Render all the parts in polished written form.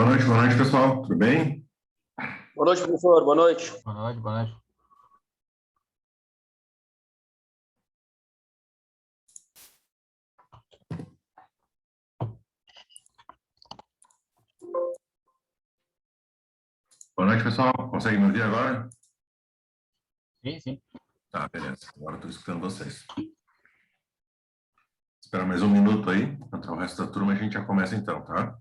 Boa noite, pessoal. Tudo bem? Boa noite, professor. Boa noite. Boa noite, boa noite. Boa noite, pessoal. Consegue me ouvir agora? Sim, sim. Tá, beleza. Agora estou escutando vocês. Espera mais um minuto aí. Entrar o resto da turma, a gente já começa então, tá?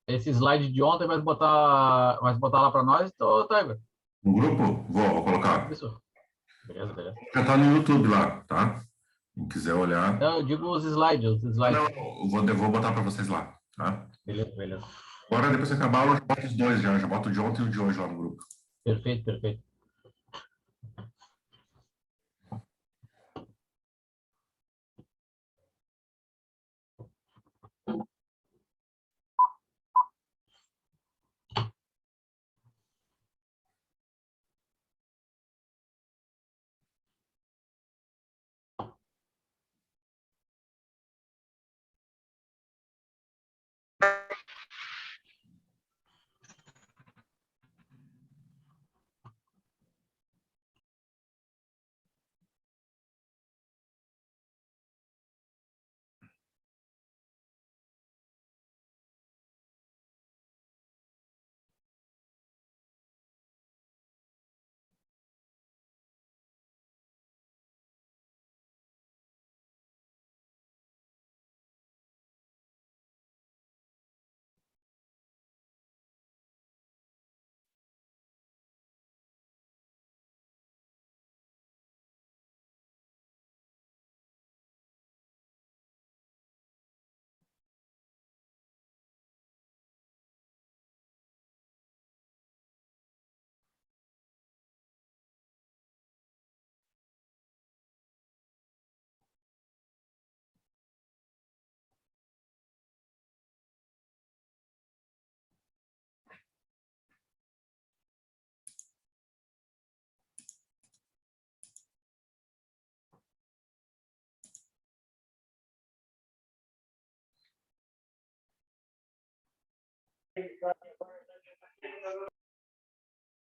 Esse slide de ontem vai botar lá para nós, Tiger? No grupo? Vou colocar. Isso. Beleza, beleza. Já tá no YouTube lá, tá? Quem quiser olhar. Não, eu digo os slides, Não, eu vou botar para vocês lá, tá? Beleza, beleza. Agora, depois que acabar, eu já boto os dois já. Já boto o de ontem e o de hoje lá no grupo. Perfeito, perfeito.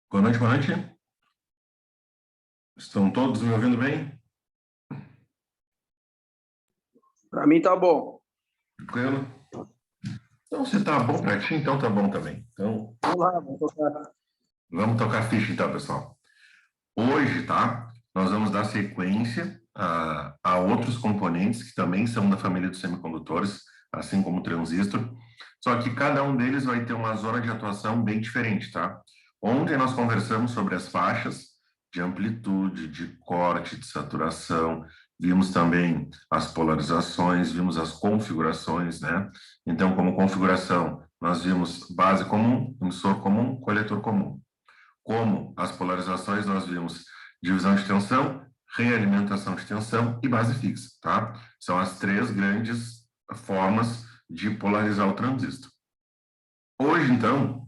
Boa noite, boa noite. Estão todos me ouvindo bem? Para mim tá bom. Tranquilo? Então, se tá bom para ti, então tá bom também. Então, Vamos lá, vamos tocar. vamos tocar ficha então, pessoal. Hoje, tá? Nós vamos dar sequência a outros componentes que também são da família dos semicondutores, assim como o transistor, só que cada um deles vai ter uma zona de atuação bem diferente, tá? Ontem nós conversamos sobre as faixas de amplitude, de corte, de saturação, vimos também as polarizações, vimos as configurações, né? Então, como configuração, nós vimos base comum, emissor comum, coletor comum. Como as polarizações, nós vimos divisão de tensão, realimentação de tensão e base fixa, tá? São as três grandes formas de polarizar o transistor. Hoje, então,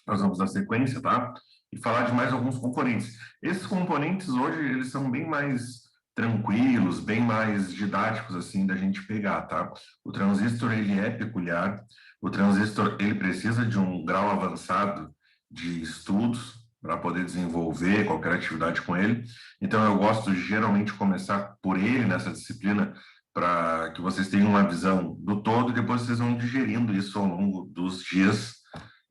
nós vamos dar sequência, tá? E falar de mais alguns componentes. Esses componentes, hoje, eles são bem mais tranquilos, bem mais didáticos, assim, da gente pegar, tá? O transistor, ele é peculiar. O transistor, ele precisa de um grau avançado de estudos para poder desenvolver qualquer atividade com ele. Então, eu gosto de, geralmente, começar por ele nessa disciplina, para que vocês tenham uma visão do todo e depois vocês vão digerindo isso ao longo dos dias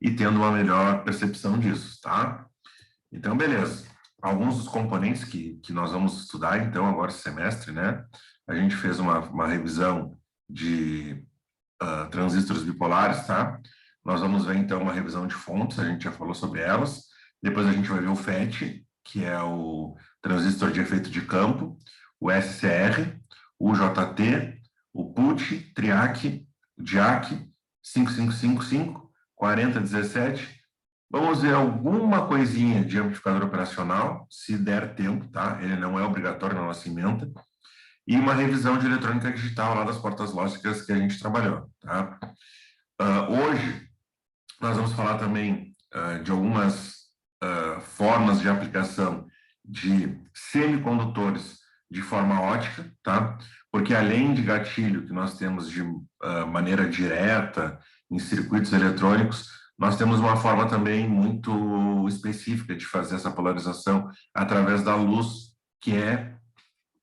e tendo uma melhor percepção disso, tá? Então, beleza. Alguns dos componentes que nós vamos estudar, então, agora esse semestre, né? A gente fez uma revisão de transistores bipolares, tá? Nós vamos ver, então, uma revisão de fontes, a gente já falou sobre elas. Depois a gente vai ver o FET, que é o transistor de efeito de campo, o SCR, o JT, o PUT, TRIAC, DIAC, 5555, 4017. Vamos ver alguma coisinha de amplificador operacional, se der tempo, tá? Ele não é obrigatório na nossa ementa. E uma revisão de eletrônica digital lá das portas lógicas que a gente trabalhou, tá? Hoje, nós vamos falar também de algumas formas de aplicação de semicondutores de forma ótica, tá? Porque além de gatilho que nós temos de maneira direta em circuitos eletrônicos, nós temos uma forma também muito específica de fazer essa polarização através da luz, que é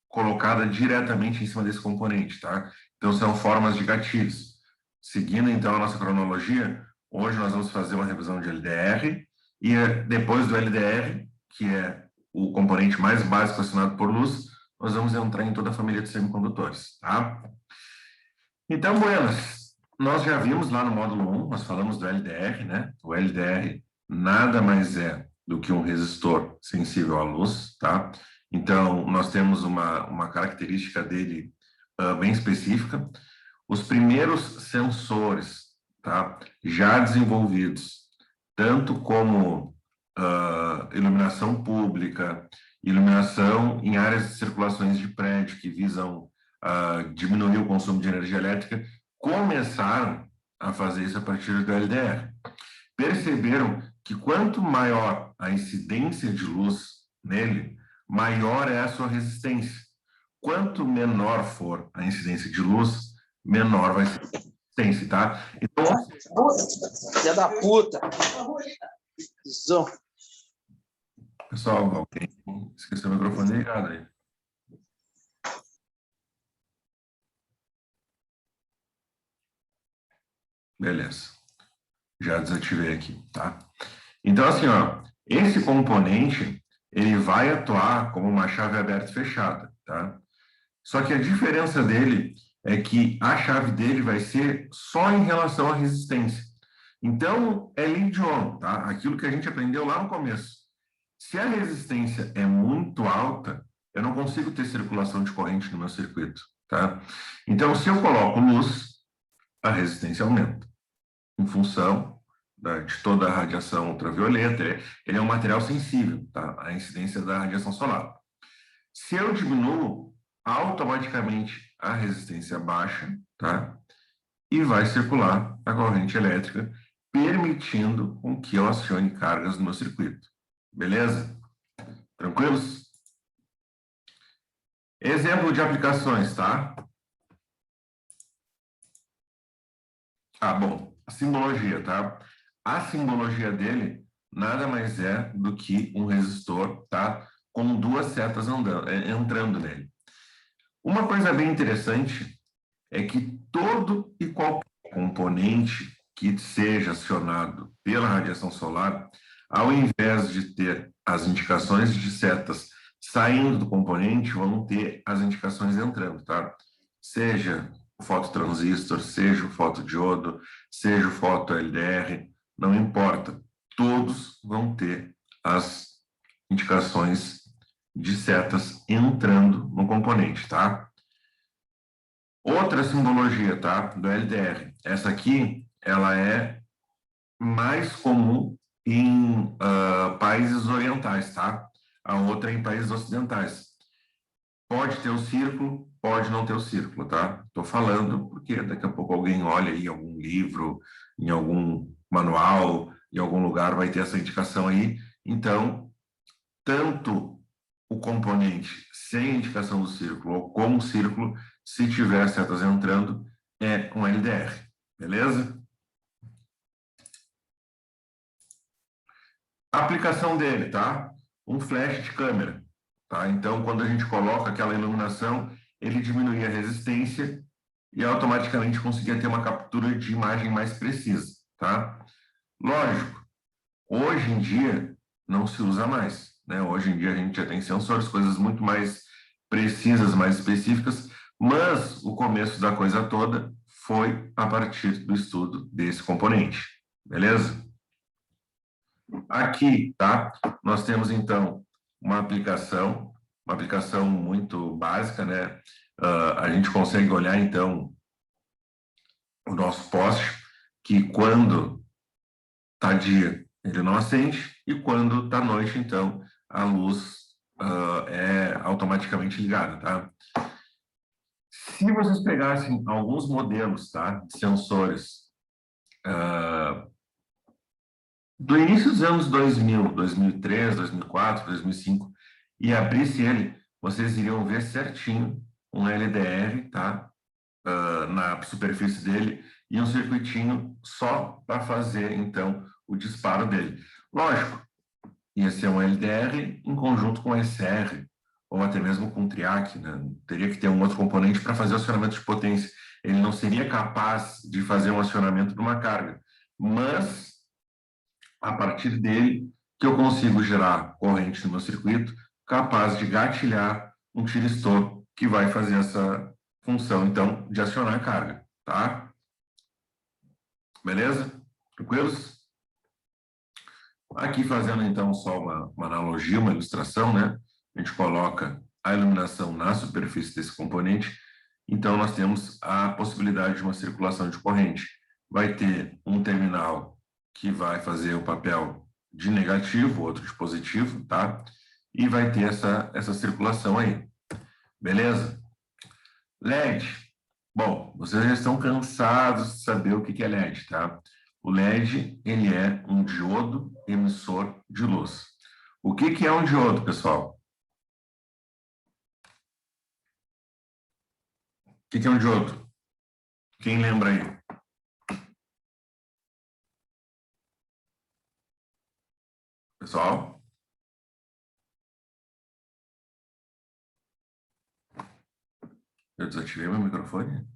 colocada diretamente em cima desse componente, tá? Então, são formas de gatilhos. Seguindo, então, a nossa cronologia, hoje nós vamos fazer uma revisão de LDR, e depois do LDR, que é o componente mais básico assinado por luz, nós vamos entrar em toda a família de semicondutores, tá? Então, buenas, nós já vimos lá no módulo 1, nós falamos do LDR, né? O LDR nada mais é do que um resistor sensível à luz, tá? Então, nós temos uma característica dele bem específica. Os primeiros sensores, tá, já desenvolvidos, tanto como iluminação pública, iluminação em áreas de circulações de prédio que visam diminuir o consumo de energia elétrica, começaram a fazer isso a partir do LDR. Perceberam que quanto maior a incidência de luz nele, maior é a sua resistência. Quanto menor for a incidência de luz, menor vai ser a resistência, tá? Então, Filha da puta! pessoal, alguém esqueceu o microfone ligado aí. Beleza. Já desativei aqui, tá? Então, assim, ó, esse componente, ele vai atuar como uma chave aberta e fechada, tá? Só que a diferença dele é que a chave dele vai ser só em relação à resistência. Então, é lead-on, tá? Aquilo que a gente aprendeu lá no começo. Se a resistência é muito alta, eu não consigo ter circulação de corrente no meu circuito, tá? Então, se eu coloco luz, a resistência aumenta, em função de toda a radiação ultravioleta. Ele é um material sensível, tá? À incidência da radiação solar. Se eu diminuo, automaticamente a resistência baixa, tá? E vai circular a corrente elétrica, permitindo com que eu acione cargas no meu circuito. Beleza? Tranquilos? Exemplo de aplicações, tá? Bom, a simbologia, tá? A simbologia dele nada mais é do que um resistor, tá? Com duas setas entrando nele. Uma coisa bem interessante é que todo e qualquer componente que seja acionado pela radiação solar, ao invés de ter as indicações de setas saindo do componente, vão ter as indicações entrando, tá? Seja o fototransistor, seja o fotodiodo, seja o foto-LDR, não importa. Todos vão ter as indicações de setas entrando no componente, tá? Outra simbologia, tá? Do LDR. Essa aqui, ela é mais comum em países orientais, tá? A outra é em países ocidentais. Pode ter o círculo, pode não ter o círculo, tá? Estou falando porque daqui a pouco alguém olha aí em algum livro, em algum manual, em algum lugar vai ter essa indicação aí. Então, tanto o componente sem indicação do círculo ou com o círculo, se tiver setas entrando, é um LDR, beleza? A aplicação dele, tá? Um flash de câmera, tá? Então, quando a gente coloca aquela iluminação, ele diminui a resistência e automaticamente conseguia ter uma captura de imagem mais precisa, tá? Lógico, hoje em dia não se usa mais, né? Hoje em dia a gente já tem sensores, coisas muito mais precisas, mais específicas, mas o começo da coisa toda foi a partir do estudo desse componente, beleza? Aqui, tá? Nós temos, então, uma aplicação muito básica, né? A gente consegue olhar, então, o nosso poste, que quando está dia, ele não acende, e quando está noite, então, a luz é automaticamente ligada, tá? Se vocês pegassem alguns modelos, tá, de sensores do início dos anos 2000, 2003, 2004, 2005, e abrisse ele, vocês iriam ver certinho um LDR, tá? Na superfície dele, e um circuitinho só para fazer, então, o disparo dele. Lógico, ia ser um LDR em conjunto com SR, ou até mesmo com TRIAC, né? Teria que ter um outro componente para fazer o acionamento de potência. Ele não seria capaz de fazer um acionamento de uma carga, mas a partir dele que eu consigo gerar corrente no meu circuito capaz de gatilhar um tiristor que vai fazer essa função, então, de acionar a carga, tá? Beleza? Tranquilos? Aqui fazendo, então, só uma analogia, uma ilustração, né? A gente coloca a iluminação na superfície desse componente, então nós temos a possibilidade de uma circulação de corrente. Vai ter um terminal que vai fazer o papel de negativo, outro de positivo, tá? E vai ter essa circulação aí. Beleza? LED. Bom, vocês já estão cansados de saber o que é LED, tá? O LED, ele é um diodo emissor de luz. O que é um diodo, pessoal? O que é um diodo? Quem lembra aí? Pessoal? Eu desativei meu microfone?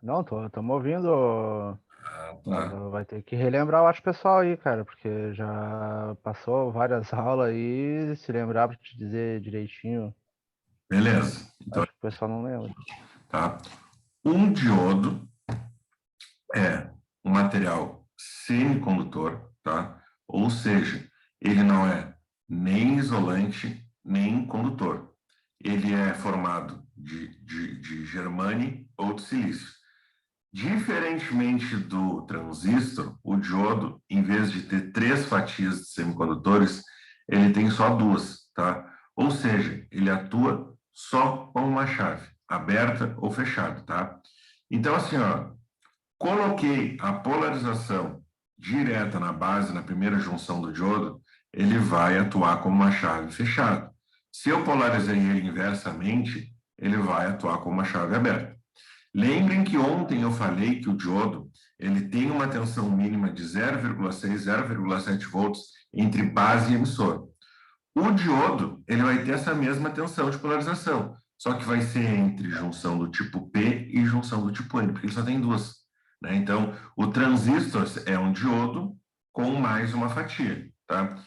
Não, estamos ouvindo. Ah, tá. Vai ter que relembrar, eu acho, pessoal aí, cara, porque já passou várias aulas aí, se lembrar para te dizer direitinho. Beleza. Então, Acho que o pessoal não lembra. tá. Um diodo é um material semicondutor, tá? Ou seja, ele não é nem isolante, nem condutor. Ele é formado de germânio ou de silício. Diferentemente do transistor, o diodo, em vez de ter 3 fatias de semicondutores, ele tem só 2, tá? Ou seja, ele atua só com uma chave, aberta ou fechada, tá? Então, assim, ó, coloquei a polarização direta na base, na primeira junção do diodo, ele vai atuar como uma chave fechada. Se eu polarizei ele inversamente, ele vai atuar como uma chave aberta. Lembrem que ontem eu falei que o diodo ele tem uma tensão mínima de 0,6, 0,7 volts entre base e emissor. O diodo ele vai ter essa mesma tensão de polarização, só que vai ser entre junção do tipo P e junção do tipo N, porque ele só tem 2. Né? Então, o transistor é um diodo com mais uma fatia. Tá?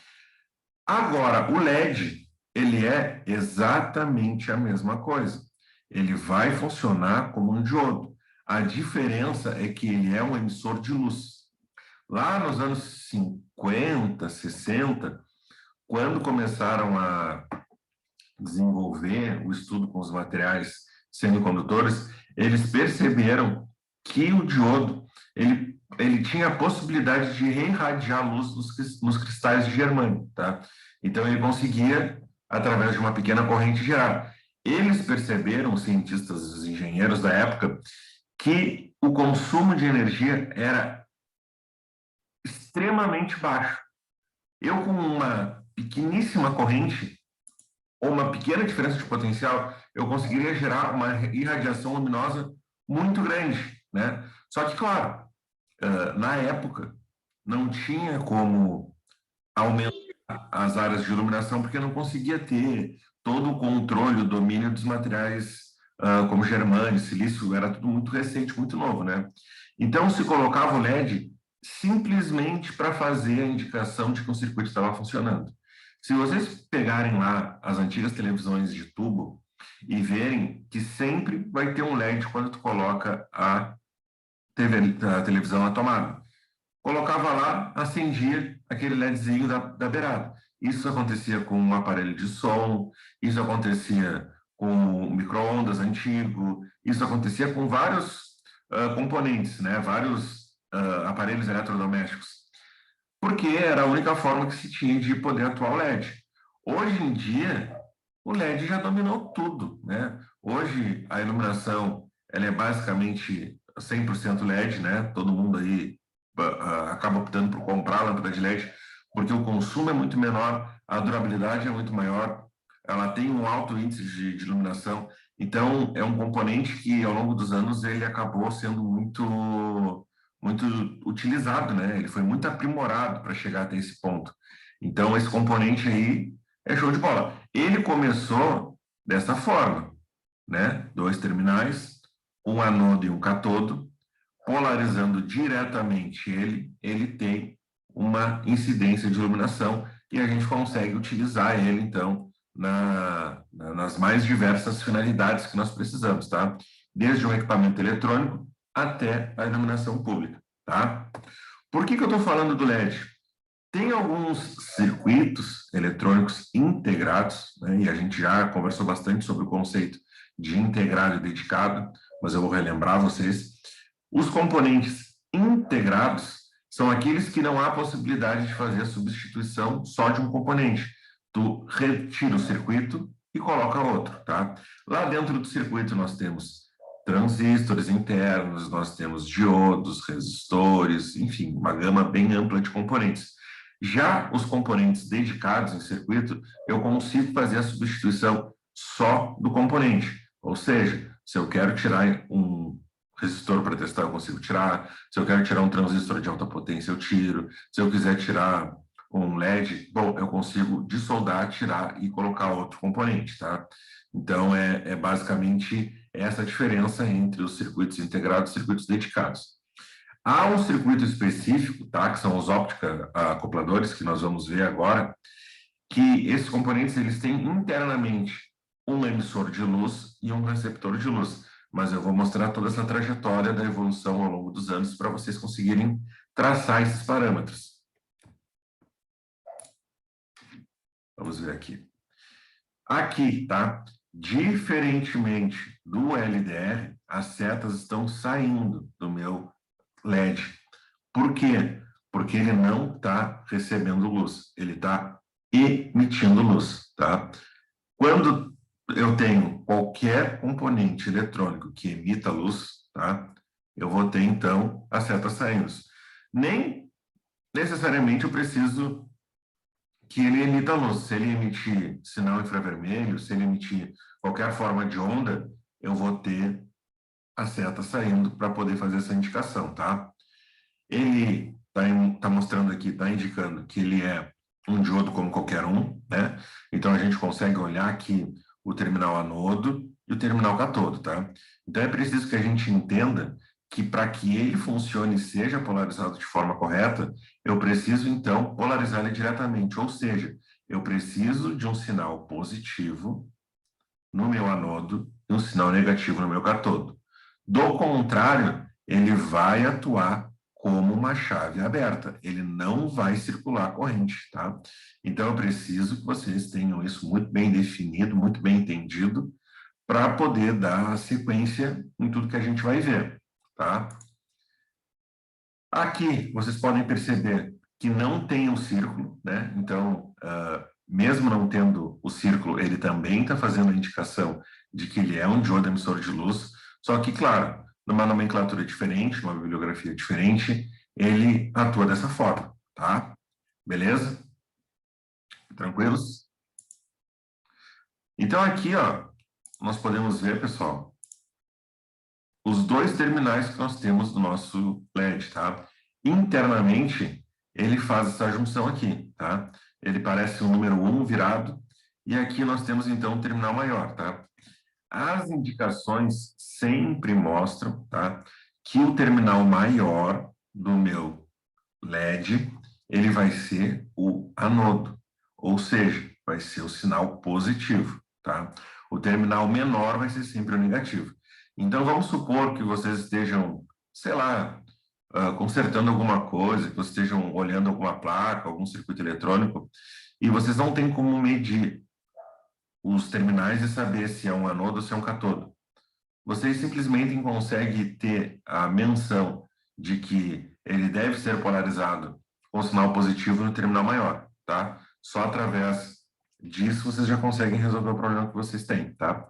Agora, o LED ele é exatamente a mesma coisa. Ele vai funcionar como um diodo. A diferença é que ele é um emissor de luz. Lá nos anos 50, 60, quando começaram a desenvolver o estudo com os materiais semicondutores, eles perceberam que o diodo ele tinha a possibilidade de reirradiar a luz nos cristais de germânio, tá? Então ele conseguia, através de uma pequena corrente, gerar. Eles perceberam, os cientistas, os engenheiros da época, que o consumo de energia era extremamente baixo. Eu, com uma pequeníssima corrente, ou uma pequena diferença de potencial, eu conseguiria gerar uma irradiação luminosa muito grande, né? Só que, claro, na época, não tinha como aumentar as áreas de iluminação, porque não conseguia ter todo o controle, o domínio dos materiais como germânio, silício, era tudo muito recente, muito novo, né? Então, se colocava o LED simplesmente para fazer a indicação de que um circuito estava funcionando. Se vocês pegarem lá as antigas televisões de tubo e verem que sempre vai ter um LED quando tu coloca a televisão na tomada. Colocava lá, acendia aquele LEDzinho da beirada. Isso acontecia com um aparelho de som, isso acontecia com um micro-ondas antigo, isso acontecia com vários componentes, né? Vários aparelhos eletrodomésticos. Porque era a única forma que se tinha de poder atuar o LED. Hoje em dia, o LED já dominou tudo, né? Hoje, a iluminação ela é basicamente 100% LED, né? Todo mundo aí acaba optando por comprar a lâmpada de LED, porque o consumo é muito menor, a durabilidade é muito maior, ela tem um alto índice de iluminação, então é um componente que ao longo dos anos ele acabou sendo muito utilizado, né? Ele foi muito aprimorado para chegar até esse ponto. Então esse componente aí é show de bola. Ele começou dessa forma, né? 2 terminais, um anodo e um catodo, polarizando diretamente ele tem uma incidência de iluminação e a gente consegue utilizar ele, então, nas mais diversas finalidades que nós precisamos, tá? Desde um equipamento eletrônico até a iluminação pública, tá? Por que eu estou falando do LED? Tem alguns circuitos eletrônicos integrados, né, e a gente já conversou bastante sobre o conceito de integrado e dedicado, mas eu vou relembrar vocês. Os componentes integrados são aqueles que não há possibilidade de fazer a substituição só de um componente. Tu retira o circuito e coloca outro, tá? Lá dentro do circuito nós temos transistores internos, nós temos diodos, resistores, enfim, uma gama bem ampla de componentes. Já os componentes dedicados em circuito, eu consigo fazer a substituição só do componente. Ou seja, se eu quero tirar um resistor para testar, eu consigo tirar. Se eu quero tirar um transistor de alta potência, eu tiro. Se eu quiser tirar um LED, bom, eu consigo dissoldar, tirar e colocar outro componente, tá? Então, é basicamente essa a diferença entre os circuitos integrados e os circuitos dedicados. Há um circuito específico, tá, que são os óptica acopladores, que nós vamos ver agora, que esses componentes eles têm internamente um emissor de luz e um receptor de luz. Mas eu vou mostrar toda essa trajetória da evolução ao longo dos anos para vocês conseguirem traçar esses parâmetros. Vamos ver aqui. Aqui, tá? Diferentemente do LDR, as setas estão saindo do meu LED. Por quê? Porque ele não está recebendo luz, ele está emitindo luz, tá? Quando eu tenho qualquer componente eletrônico que emita luz, tá? Eu vou ter, então, as setas saindo. Nem necessariamente eu preciso que ele emita luz. Se ele emitir sinal infravermelho, se ele emitir qualquer forma de onda, eu vou ter a seta saindo para poder fazer essa indicação, tá? Ele está mostrando aqui, está indicando que ele é um diodo como qualquer um, né? Então a gente consegue olhar aqui o terminal anodo e o terminal catodo, tá? Então é preciso que a gente entenda que para que ele funcione e seja polarizado de forma correta, eu preciso então polarizar ele diretamente, ou seja, eu preciso de um sinal positivo no meu anodo e um sinal negativo no meu catodo. Do contrário, ele vai atuar como uma chave aberta, ele não vai circular a corrente, tá? Então, eu preciso que vocês tenham isso muito bem definido, muito bem entendido, para poder dar sequência em tudo que a gente vai ver, tá? Aqui, vocês podem perceber que não tem um círculo, né? Então, mesmo não tendo o círculo, ele também está fazendo a indicação de que ele é um diodo emissor de luz, só que, claro, numa nomenclatura diferente, numa bibliografia diferente, ele atua dessa forma, tá? Beleza? Tranquilos? Então, aqui, ó, nós podemos ver, pessoal, os dois terminais que nós temos do nosso LED, tá? Internamente, ele faz essa junção aqui, tá? Ele parece um número 1 virado, e aqui nós temos, então, um terminal maior, tá? As indicações sempre mostram, tá, que o terminal maior do meu LED, ele vai ser o anodo, ou seja, vai ser o sinal positivo, tá? O terminal menor vai ser sempre o negativo. Então, vamos supor que vocês estejam, sei lá, consertando alguma coisa, que vocês estejam olhando alguma placa, algum circuito eletrônico, e vocês não têm como medir os terminais e saber se é um anodo ou se é um catodo. Vocês simplesmente conseguem ter a menção de que ele deve ser polarizado com sinal positivo no terminal maior, tá? Só através disso vocês já conseguem resolver o problema que vocês têm, tá?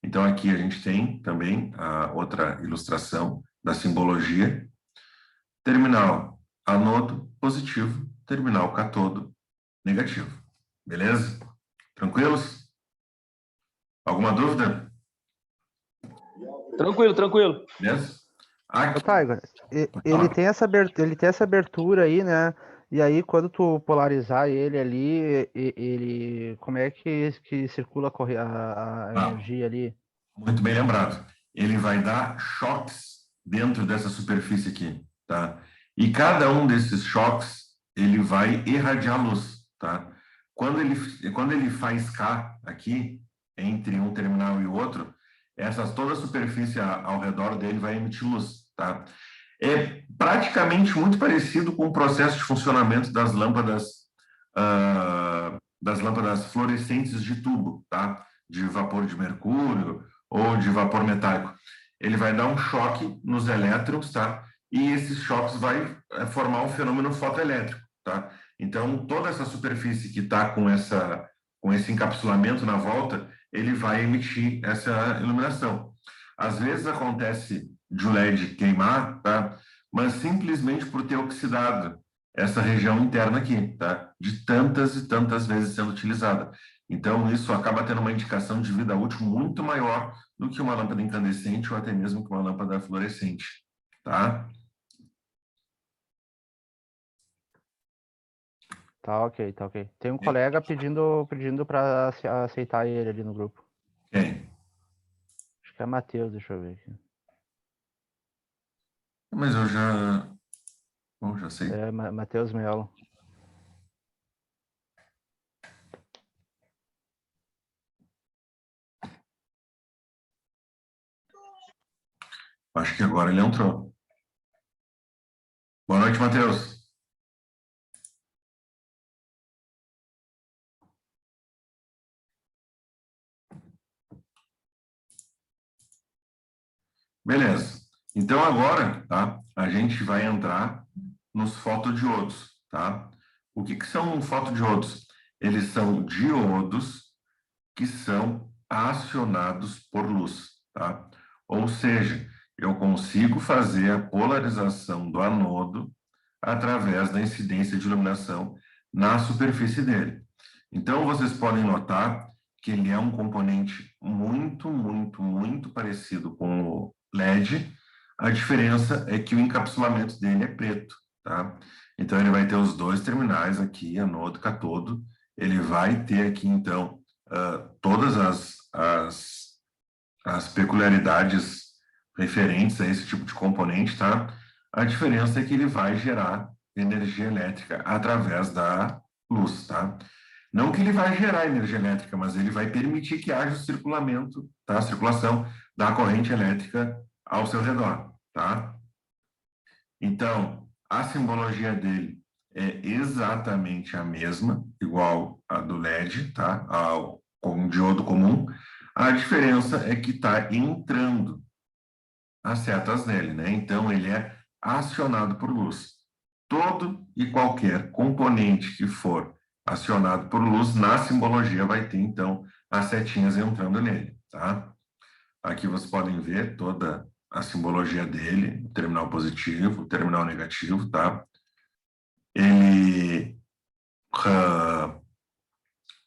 Então, aqui a gente tem também a outra ilustração da simbologia. Terminal anodo positivo, terminal catodo negativo. Beleza? Tranquilos? Alguma dúvida? Tranquilo, tranquilo. Beleza? Ô, Taigo, ele tem essa abertura aí, né? E aí, quando tu polarizar ele ali, ele, como é que circula a energia ali? Muito bem lembrado. Ele vai dar choques dentro dessa superfície aqui, tá? E cada um desses choques, ele vai irradiar luz, tá? Quando ele faz K aqui, entre um terminal e o outro, toda a superfície ao redor dele vai emitir luz, tá? É praticamente muito parecido com o processo de funcionamento das lâmpadas fluorescentes de tubo, tá? De vapor de mercúrio ou de vapor metálico. Ele vai dar um choque nos elétrons, tá? E esses choques vai formar um fenômeno fotoelétrico, tá? Então, toda essa superfície que está com esse encapsulamento na volta, ele vai emitir essa iluminação. Às vezes acontece de o LED queimar, tá? Mas simplesmente por ter oxidado essa região interna aqui, tá? De tantas e tantas vezes sendo utilizada. Então, isso acaba tendo uma indicação de vida útil muito maior do que uma lâmpada incandescente ou até mesmo que uma lâmpada fluorescente, tá? Tá ok, tá ok. Tem um colega pedindo para aceitar ele ali no grupo. Quem? Acho que é Matheus, deixa eu ver aqui. Mas eu já... Bom, já sei. É, Matheus Melo. Acho que agora ele entrou. Boa noite, Matheus. Beleza. Então, agora, tá? A gente vai entrar nos fotodiodos, tá? O que são fotodiodos? Eles são diodos que são acionados por luz, tá? Ou seja, eu consigo fazer a polarização do anodo através da incidência de iluminação na superfície dele. Então, vocês podem notar que ele é um componente muito, muito, muito parecido com o LED. A diferença é que o encapsulamento dele é preto, tá? Então, ele vai ter os dois terminais aqui, anodo e catodo. Ele vai ter aqui, então, todas as peculiaridades referentes a esse tipo de componente, tá? A diferença é que ele vai gerar energia elétrica através da luz, tá? Não que ele vai gerar energia elétrica, mas ele vai permitir que haja o circulamento, tá? A circulação da corrente elétrica ao seu redor, tá? Então, a simbologia dele é exatamente a mesma, igual a do LED, tá? Com um diodo comum. A diferença é que está entrando as setas nele, né? Então, ele é acionado por luz. Todo e qualquer componente que for acionado por luz, na simbologia vai ter, então, as setinhas entrando nele, tá? Aqui vocês podem ver toda a simbologia dele, o terminal positivo, o terminal negativo, tá? Ele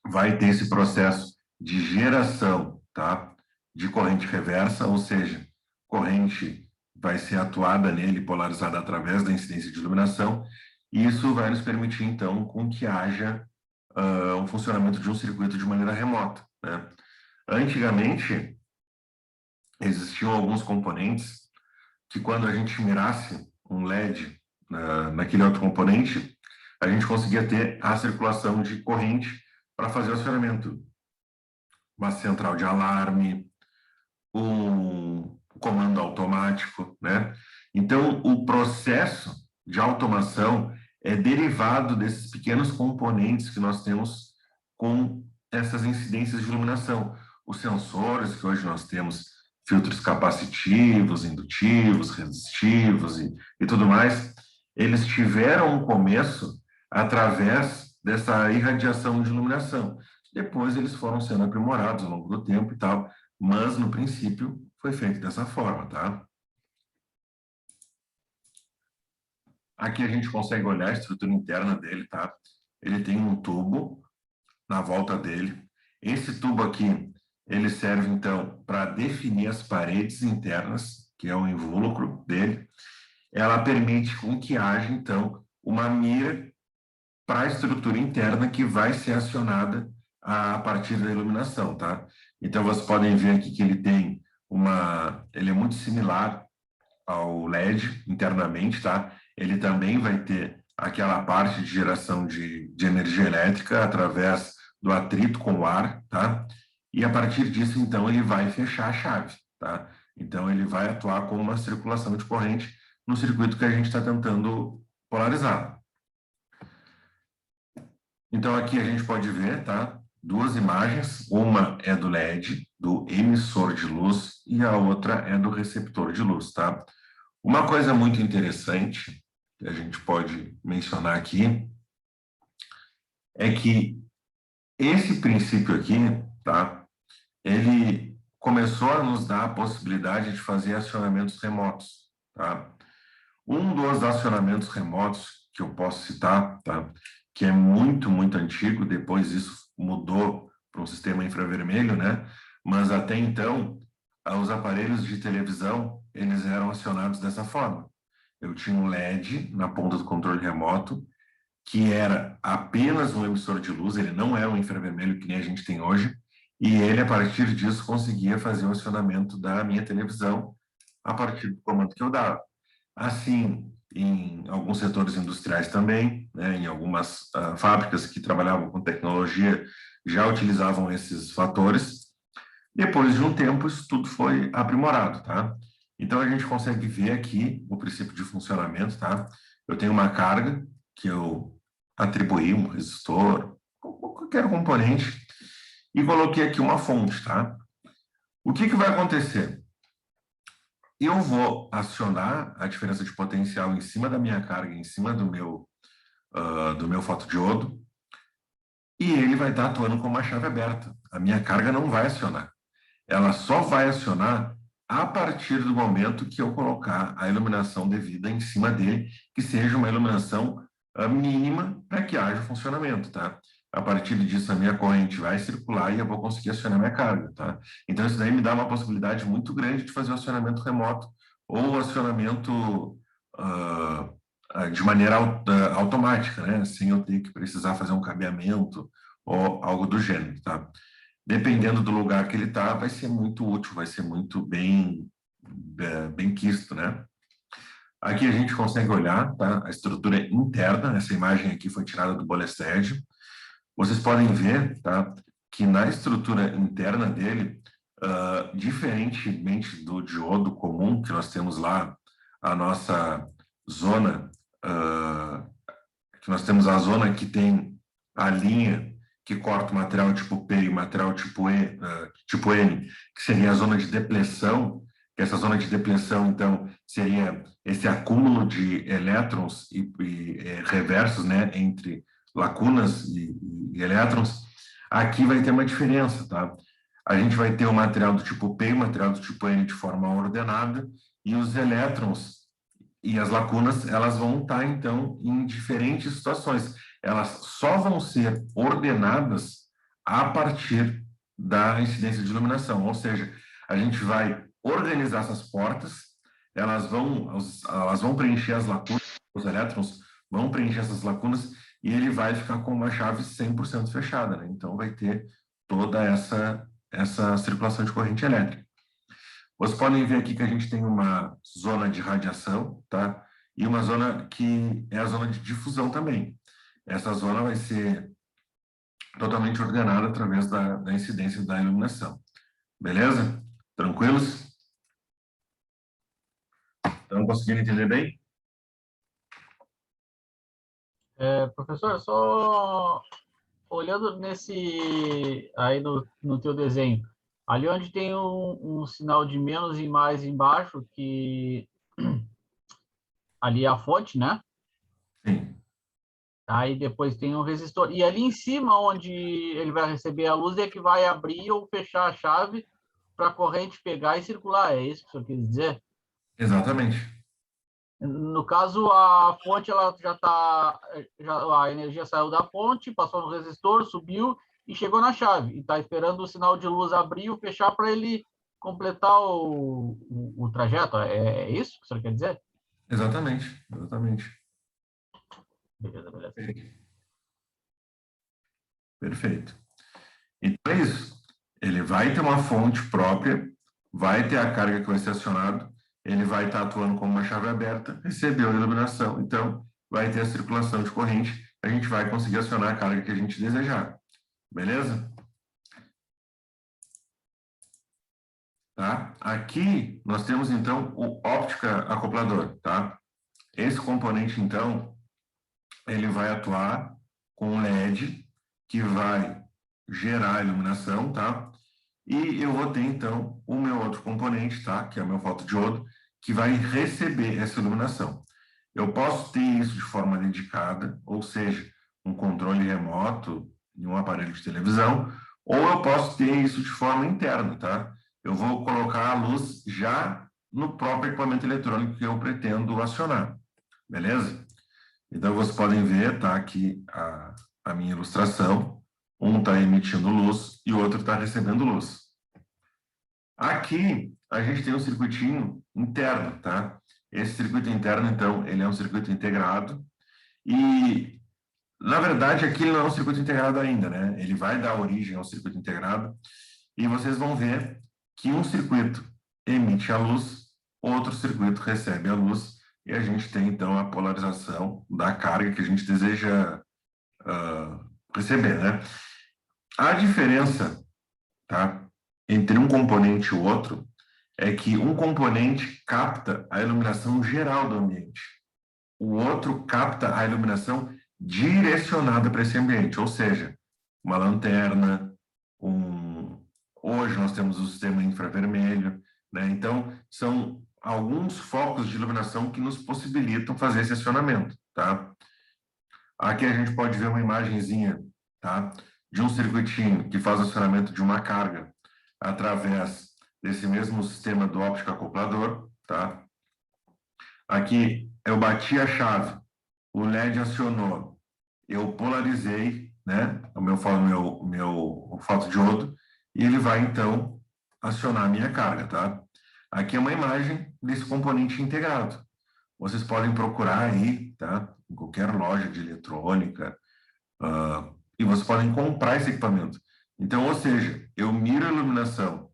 vai ter esse processo de geração, tá? De corrente reversa, ou seja, corrente vai ser atuada nele, polarizada através da incidência de iluminação, e isso vai nos permitir, então, com que haja um funcionamento de um circuito de maneira remota, né? Antigamente, existiam alguns componentes que, quando a gente mirasse um LED naquele outro componente, a gente conseguia ter a circulação de corrente para fazer o acionamento. Uma central de alarme, um comando automático, né? Então, o processo de automação é derivado desses pequenos componentes que nós temos com essas incidências de iluminação. Os sensores que hoje nós temos, filtros capacitivos, indutivos, resistivos e tudo mais, eles tiveram um começo através dessa irradiação de iluminação. Depois eles foram sendo aprimorados ao longo do tempo e tal, mas no princípio foi feito dessa forma, tá? Aqui a gente consegue olhar a estrutura interna dele, tá? Ele tem um tubo na volta dele. Esse tubo aqui, ele serve, então, para definir as paredes internas, que é o invólucro dele. Ela permite com que haja, então, uma mira para a estrutura interna que vai ser acionada a partir da iluminação, tá? Então, vocês podem ver aqui que ele tem ele é muito similar ao LED internamente, tá? Ele também vai ter aquela parte de geração de energia elétrica através do atrito com o ar, tá? E a partir disso, então, ele vai fechar a chave, tá? Então, ele vai atuar como uma circulação de corrente no circuito que a gente está tentando polarizar. Então, aqui a gente pode ver, tá? Duas imagens, uma é do LED, do emissor de luz, e a outra é do receptor de luz, tá? Uma coisa muito interessante que a gente pode mencionar aqui é que esse princípio aqui, tá? Ele começou a nos dar a possibilidade de fazer acionamentos remotos, tá? Um dos acionamentos remotos que eu posso citar, tá? Que é muito, muito antigo, depois isso mudou para um sistema infravermelho, né? Mas até então, os aparelhos de televisão, eles eram acionados dessa forma. Eu tinha um LED na ponta do controle remoto, que era apenas um emissor de luz, ele não era um infravermelho que nem a gente tem hoje, e ele, a partir disso, conseguia fazer o acionamento da minha televisão a partir do comando que eu dava. Assim, em alguns setores industriais também, né, em algumas fábricas que trabalhavam com tecnologia, já utilizavam esses fatores. Depois de um tempo, isso tudo foi aprimorado, tá? Então, a gente consegue ver aqui o princípio de funcionamento, tá? Eu tenho uma carga que eu atribuí, um resistor, qualquer componente, e coloquei aqui uma fonte, tá? O que vai acontecer? Eu vou acionar a diferença de potencial em cima da minha carga, em cima do meu fotodiodo, e ele vai estar atuando com uma chave aberta. A minha carga não vai acionar. Ela só vai acionar a partir do momento que eu colocar a iluminação devida em cima dele, que seja uma iluminação mínima para que haja funcionamento, tá? A partir disso, a minha corrente vai circular e eu vou conseguir acionar minha carga, tá? Então, isso daí me dá uma possibilidade muito grande de fazer o acionamento remoto ou o acionamento de maneira automática, né? Sem eu ter que precisar fazer um cabeamento ou algo do gênero, tá? Dependendo do lugar que ele está, vai ser muito útil, vai ser muito bem quisto, né? Aqui a gente consegue olhar, tá? A estrutura interna, essa imagem aqui foi tirada do Bolested. Vocês podem ver, tá? Que na estrutura interna dele, diferentemente do diodo comum, que nós temos lá a nossa zona, que nós temos a zona que tem a linha que corta o material tipo P e o material tipo N, que seria a zona de depleção, que essa zona de depleção, então, seria esse acúmulo de elétrons e reversos, né, entre lacunas e elétrons. Aqui vai ter uma diferença, tá? A gente vai ter o material do tipo P e o material do tipo N de forma ordenada, e os elétrons e as lacunas, elas vão estar, então, em diferentes situações. Elas só vão ser ordenadas a partir da incidência de iluminação, ou seja, a gente vai organizar essas portas, elas vão preencher as lacunas, os elétrons vão preencher essas lacunas, e ele vai ficar com uma chave 100% fechada, né? Então, vai ter toda essa circulação de corrente elétrica. Vocês podem ver aqui que a gente tem uma zona de radiação, tá? E uma zona que é a zona de difusão também. Essa zona vai ser totalmente ordenada através da incidência da iluminação. Beleza? Tranquilos? Estão conseguindo entender bem? Professor, só olhando aí no teu desenho, ali onde tem um sinal de menos e mais embaixo, que ali é a fonte, né? Sim. Aí depois tem um resistor. E ali em cima, onde ele vai receber a luz, é que vai abrir ou fechar a chave para a corrente pegar e circular, é isso que o senhor quis dizer? Exatamente. No caso, a fonte ela a energia saiu da fonte, passou no resistor, subiu e chegou na chave. E está esperando o sinal de luz abrir ou fechar para ele completar o trajeto. É isso que o senhor quer dizer? Exatamente. Beleza. Perfeito. Então é isso. Ele vai ter uma fonte própria, vai ter a carga que vai ser acionada, ele vai estar atuando como uma chave aberta, recebeu a iluminação, então vai ter a circulação de corrente, a gente vai conseguir acionar a carga que a gente desejar. Beleza? Tá? Aqui nós temos então o óptica acoplador, tá? Esse componente então, ele vai atuar com um LED que vai gerar a iluminação, tá? E eu vou ter, então, o meu outro componente, tá? Que é o meu fotodiodo, que vai receber essa iluminação. Eu posso ter isso de forma dedicada, ou seja, um controle remoto em um aparelho de televisão, ou eu posso ter isso de forma interna, tá? Eu vou colocar a luz já no próprio equipamento eletrônico que eu pretendo acionar, beleza? Então, vocês podem ver, tá? Aqui a minha ilustração. Um está emitindo luz e o outro está recebendo luz. Aqui, a gente tem um circuitinho interno, tá? Esse circuito interno, então, ele é um circuito integrado e, na verdade, aqui ele não é um circuito integrado ainda, né? Ele vai dar origem ao circuito integrado e vocês vão ver que um circuito emite a luz, outro circuito recebe a luz e a gente tem, então, a polarização da carga que a gente deseja receber, né? A diferença, tá, entre um componente e o outro é que um componente capta a iluminação geral do ambiente. O outro capta a iluminação direcionada para esse ambiente, ou seja, uma lanterna, hoje nós temos o sistema infravermelho, né? Então, são alguns focos de iluminação que nos possibilitam fazer esse acionamento, tá? Aqui a gente pode ver uma imagenzinha, tá? De um circuitinho que faz o acionamento de uma carga através desse mesmo sistema do óptico acoplador, tá? Aqui eu bati a chave, o LED acionou, eu polarizei, né, o meu fotodiodo e ele vai então acionar a minha carga, tá? Aqui é uma imagem desse componente integrado. Vocês podem procurar aí, tá? Em qualquer loja de eletrônica, e vocês podem comprar esse equipamento. Então, ou seja, eu miro a iluminação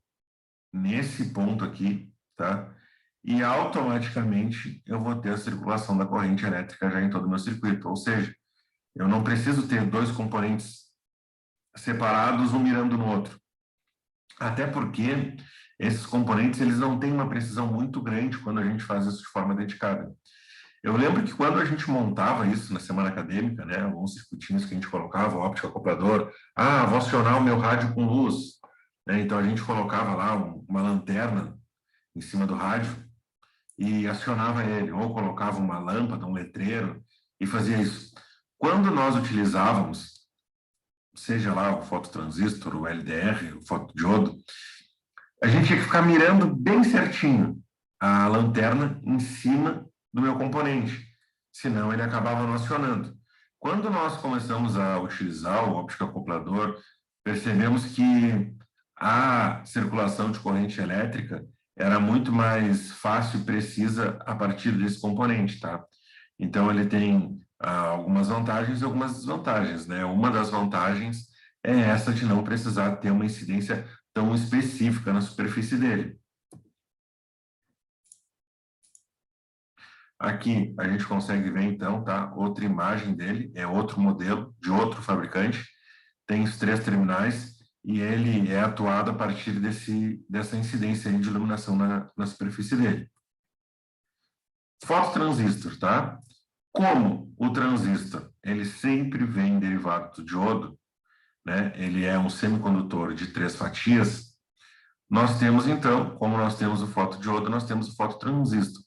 nesse ponto aqui, tá? E automaticamente eu vou ter a circulação da corrente elétrica já em todo o meu circuito. Ou seja, eu não preciso ter dois componentes separados, um mirando no outro. Até porque esses componentes eles não têm uma precisão muito grande quando a gente faz isso de forma dedicada. Eu lembro que quando a gente montava isso na semana acadêmica, né, alguns circuitinhos que a gente colocava, óptico acoplador, vou acionar o meu rádio com luz, né, então a gente colocava lá uma lanterna em cima do rádio e acionava ele, ou colocava uma lâmpada, um letreiro, e fazia isso. Quando nós utilizávamos, seja lá o fototransistor, o LDR, o fotodiodo, a gente tinha que ficar mirando bem certinho a lanterna em cima do meu componente, senão ele acabava não acionando. Quando nós começamos a utilizar o óptico acoplador, percebemos que a circulação de corrente elétrica era muito mais fácil e precisa a partir desse componente, tá? Então, ele tem algumas vantagens e algumas desvantagens, né? Uma das vantagens é essa de não precisar ter uma incidência tão específica na superfície dele. Aqui a gente consegue ver, então, tá? Outra imagem dele, é outro modelo de outro fabricante, tem os 3 terminais e ele é atuado a partir dessa incidência aí de iluminação na superfície dele. Fototransistor, tá? Como o transistor, ele sempre vem derivado do diodo, né? Ele é um semicondutor de 3 fatias, nós temos, então, como nós temos o fotodiodo, nós temos o fototransistor.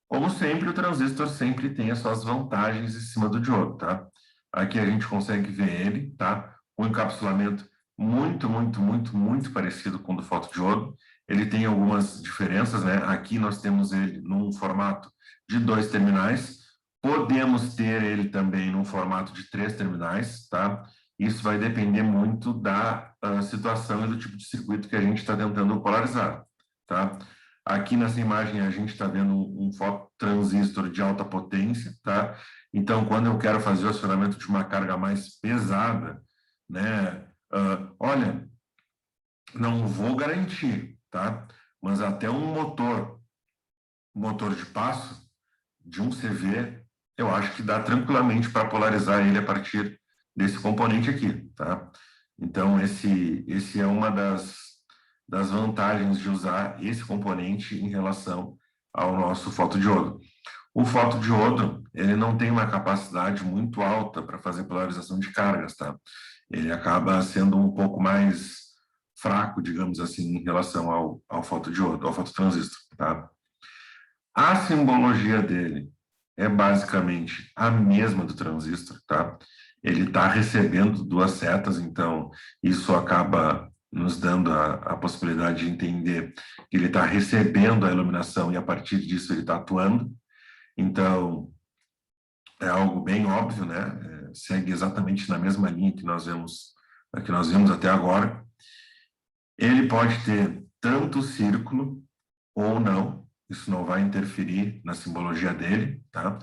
Como sempre, o transistor sempre tem as suas vantagens em cima do diodo, tá? Aqui a gente consegue ver ele, tá? Um encapsulamento muito parecido com o do fotodiodo. ele tem algumas diferenças, né? Aqui nós temos ele num formato de 2 terminais, podemos ter ele também num formato de 3 terminais, tá? Isso vai depender muito da situação e do tipo de circuito que a gente está tentando polarizar, tá? Aqui nessa imagem a gente está vendo um fototransistor de alta potência, tá? Então, quando eu quero fazer o acionamento de uma carga mais pesada, né? Olha, não vou garantir, tá? Mas até um motor de passo de 1 CV, eu acho que dá tranquilamente para polarizar ele a partir desse componente aqui, tá? Então, esse é uma das vantagens de usar esse componente em relação ao nosso fotodiodo. O fotodiodo, ele não tem uma capacidade muito alta para fazer polarização de cargas, tá? Ele acaba sendo um pouco mais fraco, digamos assim, em relação ao fotodiodo, ao fototransistor, tá? A simbologia dele é basicamente a mesma do transistor, tá? Ele está recebendo 2 setas, então isso acaba nos dando a possibilidade de entender que ele está recebendo a iluminação e a partir disso ele está atuando. Então, é algo bem óbvio, né? Segue exatamente na mesma linha que nós vimos até agora. Ele pode ter tanto círculo ou não, isso não vai interferir na simbologia dele, tá?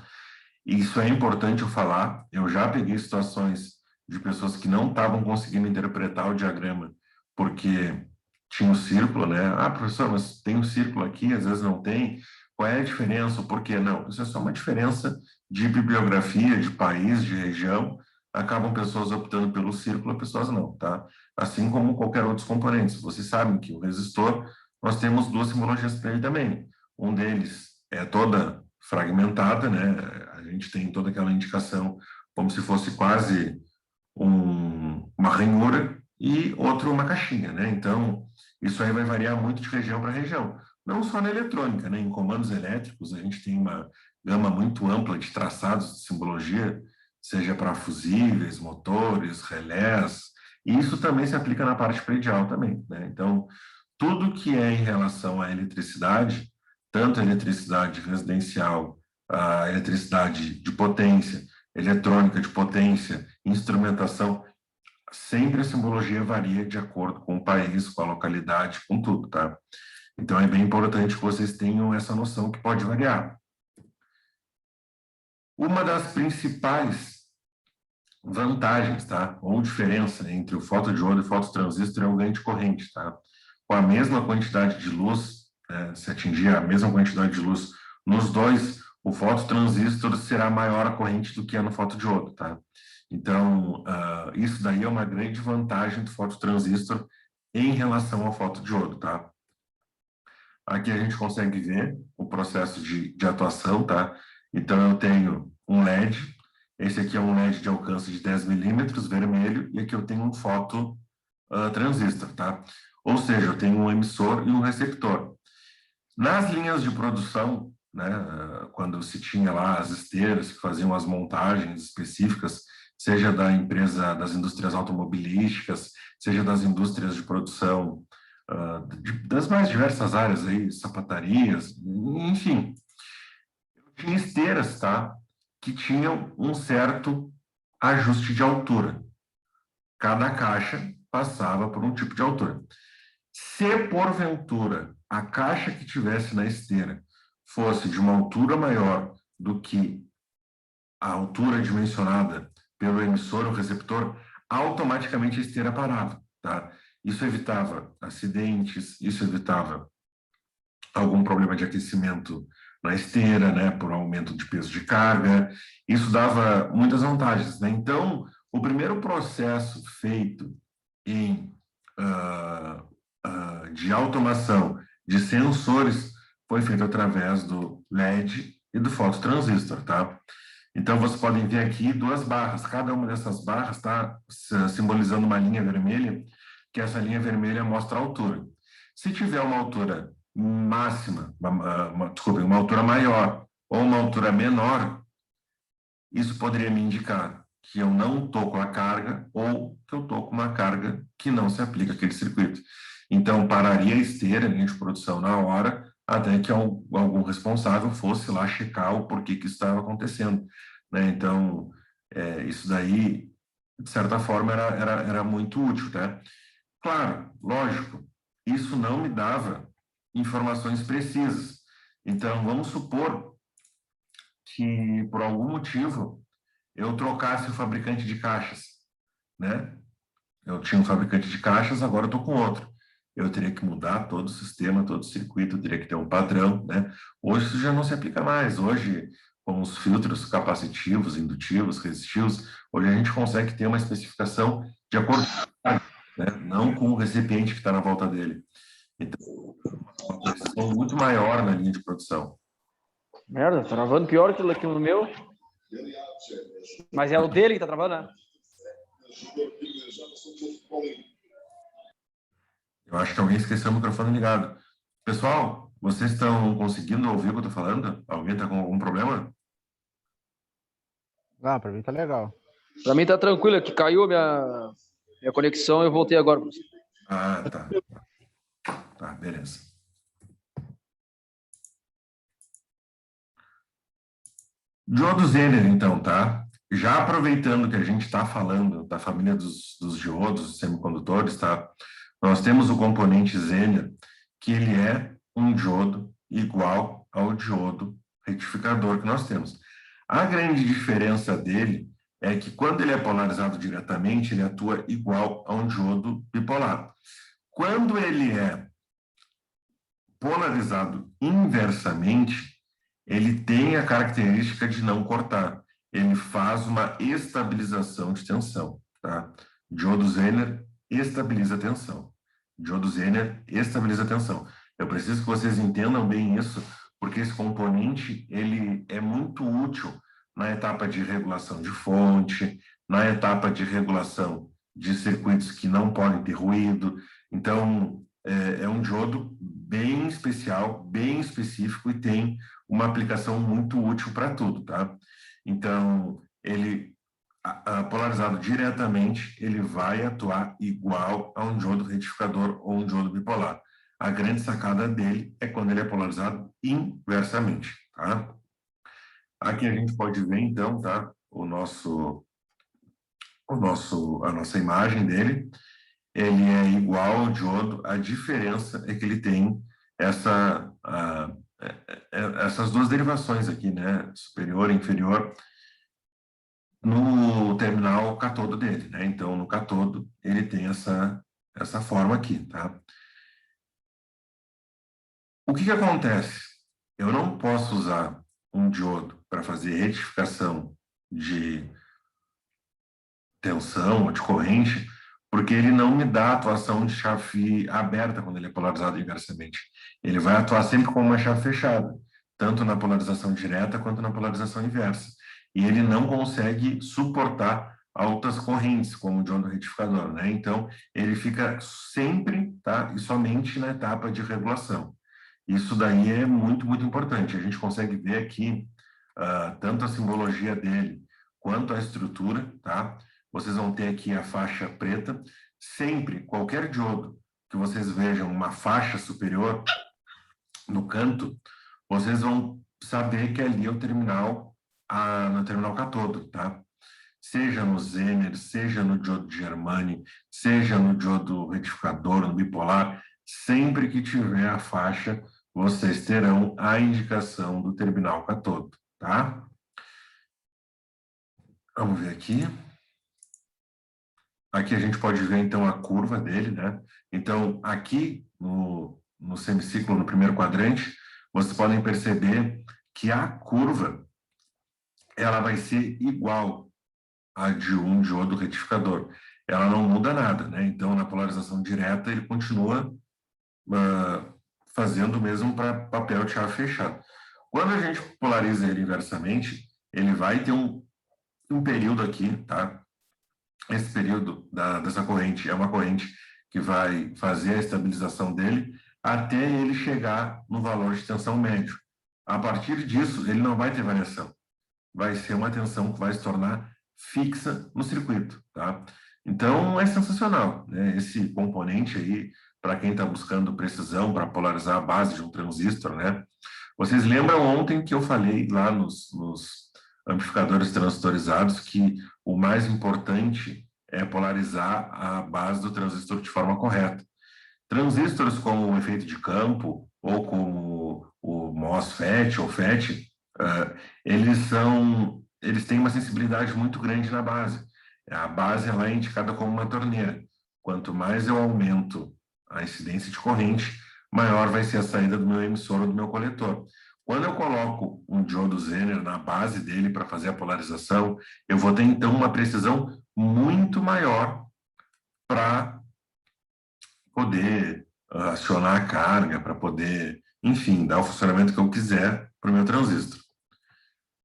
Isso é importante eu falar. Eu já peguei situações de pessoas que não estavam conseguindo interpretar o diagrama porque tinha um círculo, né? Ah, professor, mas tem um círculo aqui, às vezes não tem. Qual é a diferença? O porquê? Não, isso é só uma diferença de bibliografia, de país, de região. Acabam pessoas optando pelo círculo, pessoas não, tá? Assim como qualquer outros componentes. Vocês sabem que o resistor, nós temos 2 simbologias para ele também. Um deles é toda fragmentada, né? A gente tem toda aquela indicação como se fosse quase uma ranhura e outro uma caixinha, né? Então, isso aí vai variar muito de região para região. Não só na eletrônica, né? Em comandos elétricos, a gente tem uma gama muito ampla de traçados de simbologia, seja para fusíveis, motores, relés, e isso também se aplica na parte predial também, né? Então, tudo que é em relação à eletricidade, tanto a eletricidade residencial, a eletricidade de potência, eletrônica de potência, instrumentação, sempre a simbologia varia de acordo com o país, com a localidade, com tudo, tá? Então é bem importante que vocês tenham essa noção que pode variar. Uma das principais vantagens, tá? Ou diferença entre o fotodiodo e o fototransistor é o ganho de corrente, tá? Com a mesma quantidade de luz, né, se atingir a mesma quantidade de luz nos dois, o fototransistor será maior a corrente do que é no fotodiodo, tá? Então, isso daí é uma grande vantagem do fototransistor em relação ao fotodiodo, tá? Aqui a gente consegue ver o processo de atuação, tá? Então, eu tenho um LED, esse aqui é um LED de alcance de 10 milímetros, vermelho, e aqui eu tenho um fototransistor, tá? Ou seja, eu tenho um emissor e um receptor. Nas linhas de produção, né, quando se tinha lá as esteiras que faziam as montagens específicas, seja da empresa, das indústrias automobilísticas, seja das indústrias de produção, das mais diversas áreas aí, sapatarias, enfim. Tinha esteiras, tá, que tinham um certo ajuste de altura. Cada caixa passava por um tipo de altura. Se, porventura, a caixa que tivesse na esteira fosse de uma altura maior do que a altura dimensionada pelo emissor ou receptor, automaticamente a esteira parava, tá? Isso evitava acidentes, isso evitava algum problema de aquecimento na esteira, né, por aumento de peso de carga. Isso dava muitas vantagens, né? Então, o primeiro processo feito de automação de sensores foi feito através do LED e do fototransistor, tá? Então, vocês podem ver aqui 2 barras. Cada uma dessas barras está simbolizando uma linha vermelha, que essa linha vermelha mostra a altura. Se tiver uma altura máxima, uma altura maior ou uma altura menor, isso poderia me indicar que eu não estou com a carga ou que eu estou com uma carga que não se aplica àquele circuito. então pararia a esteira, a linha de produção na hora, até que algum responsável fosse lá checar o porquê que isso estava acontecendo, né? Então, isso daí, de certa forma, era muito útil, tá? Claro, lógico, isso não me dava informações precisas. Então, vamos supor que, por algum motivo, eu trocasse o fabricante de caixas, né? Eu tinha um fabricante de caixas, agora eu estou com outro. Eu teria que mudar todo o sistema, todo o circuito, eu teria que ter um padrão, né? Hoje isso já não se aplica mais. Hoje, com os filtros capacitivos, indutivos, resistivos, hoje a gente consegue ter uma especificação de acordo com, né? Não com o recipiente que está na volta dele. Então, uma precisão muito maior na linha de produção. Merda, tá travando pior que o meu. Mas é o dele que tá travando, né? Eu acho que alguém esqueceu o microfone ligado. Pessoal, vocês estão conseguindo ouvir o que eu estou falando? Alguém está com algum problema? Ah, pra mim tá legal. Pra mim tá tranquilo, aqui caiu minha conexão, eu voltei agora. Ah, tá. Tá, beleza. Diodo Zener, então, tá? Já aproveitando que a gente está falando da família dos diodos, semicondutores, tá? Nós temos o componente Zener, que ele é um diodo igual ao diodo retificador que nós temos. A grande diferença dele é que quando ele é polarizado diretamente, ele atua igual a um diodo bipolar. Quando ele é polarizado inversamente, ele tem a característica de não cortar. Ele faz uma estabilização de tensão, tá? Diodo Zener estabiliza a tensão. Diodo Zener estabiliza a tensão. Eu preciso que vocês entendam bem isso, porque esse componente ele é muito útil na etapa de regulação de fonte, na etapa de regulação de circuitos que não podem ter ruído. Então, é um diodo bem especial, bem específico e tem uma aplicação muito útil para tudo, tá? Então, ele, polarizado diretamente, ele vai atuar igual a um diodo retificador ou um diodo bipolar. A grande sacada dele é quando ele é polarizado inversamente, tá? Aqui a gente pode ver, então, tá? A nossa imagem dele. Ele é igual ao diodo, a diferença é que ele tem essas duas derivações aqui, né? Superior e inferior, no terminal catodo dele, né? Então, no catodo, ele tem essa forma aqui, tá? O que acontece? Eu não posso usar um diodo para fazer retificação de tensão ou de corrente, porque ele não me dá atuação de chave aberta quando ele é polarizado inversamente. Ele vai atuar sempre com uma chave fechada, tanto na polarização direta quanto na polarização inversa. E ele não consegue suportar altas correntes, como o diodo retificador, né? Então, ele fica sempre, tá? E somente na etapa de regulação. Isso daí é muito, muito importante. A gente consegue ver aqui tanto a simbologia dele quanto a estrutura, tá? Vocês vão ter aqui a faixa preta. Sempre, qualquer diodo que vocês vejam uma faixa superior no canto, vocês vão saber que ali é o terminal, no terminal catodo, tá? Seja no Zener, seja no diodo de Germani, seja no diodo retificador, no bipolar, sempre que tiver a faixa, vocês terão a indicação do terminal catodo, tá? Vamos ver aqui. Aqui a gente pode ver, então, a curva dele, né? Então, aqui no semiciclo, no primeiro quadrante, vocês podem perceber que a curva, ela vai ser igual a de um diodo retificador. Ela não muda nada, né? Então, na polarização direta, ele continua fazendo o mesmo para papel de chave fechada. Quando a gente polariza ele inversamente, ele vai ter um período aqui, tá? Esse período dessa corrente é uma corrente que vai fazer a estabilização dele até ele chegar no valor de tensão médio. A partir disso, ele não vai ter variação. Vai ser uma tensão que vai se tornar fixa no circuito, tá? Então, é sensacional, né? Esse componente aí para quem está buscando precisão para polarizar a base de um transistor, né? Vocês lembram ontem que eu falei lá nos amplificadores transistorizados que o mais importante é polarizar a base do transistor de forma correta. Transistores como o efeito de campo ou como o MOSFET ou FET, eles têm uma sensibilidade muito grande na base. A base ela é indicada como uma torneira. Quanto mais eu aumento a incidência de corrente, maior vai ser a saída do meu emissor ou do meu coletor. Quando eu coloco um diodo Zener na base dele para fazer a polarização, eu vou ter, então, uma precisão muito maior para poder acionar a carga, para poder, enfim, dar o funcionamento que eu quiser para o meu transistor.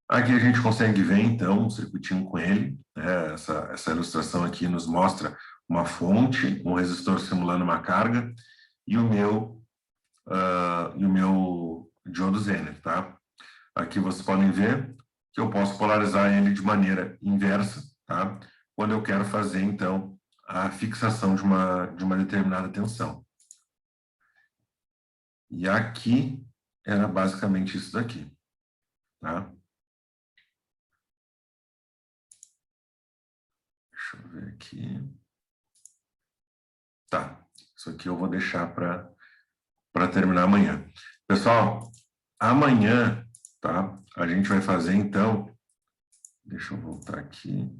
Aqui a gente consegue ver, então, um circuitinho com ele. Né? Essa ilustração aqui nos mostra uma fonte, um resistor simulando uma carga e o meu diodo Zener, tá? Aqui vocês podem ver que eu posso polarizar ele de maneira inversa, tá? Quando eu quero fazer, então, a fixação de uma determinada tensão. E aqui era basicamente isso daqui, tá? Deixa eu ver aqui. Tá, isso aqui eu vou deixar para terminar amanhã. Pessoal, amanhã, tá? A gente vai fazer, então... Deixa eu voltar aqui.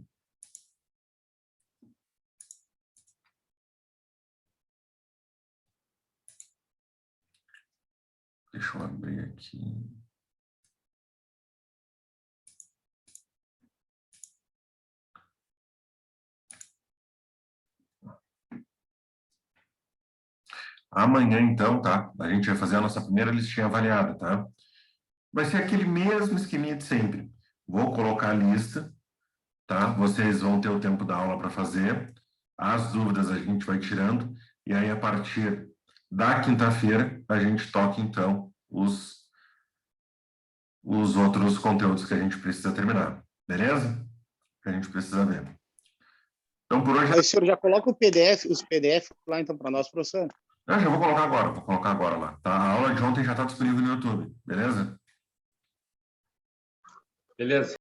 Deixa eu abrir aqui. Amanhã, então, tá? A gente vai fazer a nossa primeira listinha avaliada, tá? Vai ser aquele mesmo esqueminha de sempre. Vou colocar a lista, tá? Vocês vão ter o tempo da aula para fazer. As dúvidas a gente vai tirando. E aí, a partir da quinta-feira, a gente toca, então, os outros conteúdos que a gente precisa terminar. Beleza? Que a gente precisa ver. Então, por hoje... Aí o senhor já coloca os PDF lá, então, para nós, professor? Eu já vou colocar agora lá. Tá? A aula de ontem já está disponível no YouTube, beleza? Beleza.